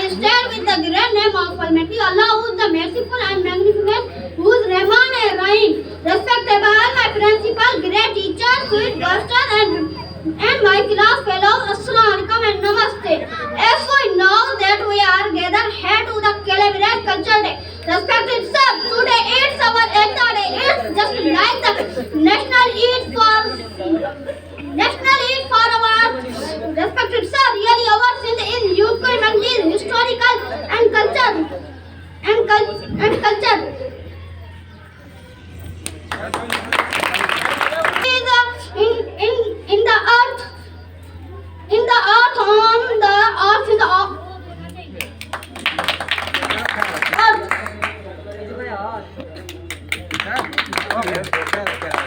I stand with the great name of Almighty Allah, who is the merciful and magnificent, who is Rahman and Rahim. Respectable my principal, great teachers, sweet masters, and my class fellows, Assalamu alaikum and Namaste. As we know that we are gathered here to the celebrate Culture Day. Respected sir, today it's our Ekta Day. It's just like the National Eid for our respected sir. Really, our sin is useful and is historical and culture. In the earth, on the earth, in the earth. Okay.